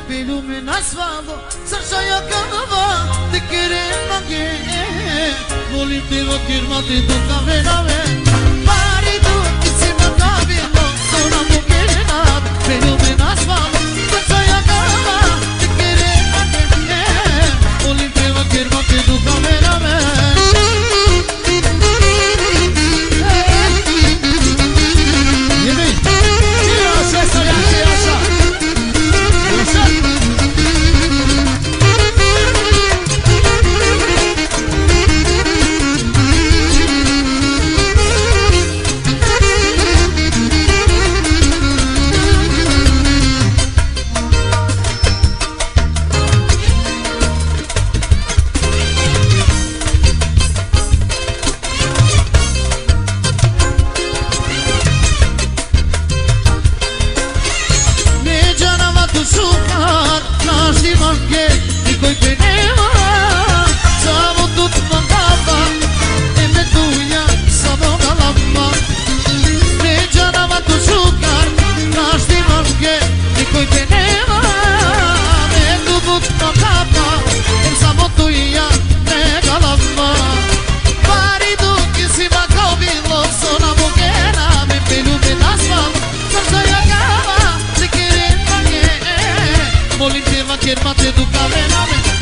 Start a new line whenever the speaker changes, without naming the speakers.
pe lume n-asfalto, să-și ia canava, te querer maghe. Volite va firmate tu caverave, pari tu che si mancabillo, sono mucchina, pe lume n-asfalto, să-și ia canava, te querer maghe. Volite va firmate tu caverave. Firmate tu caverame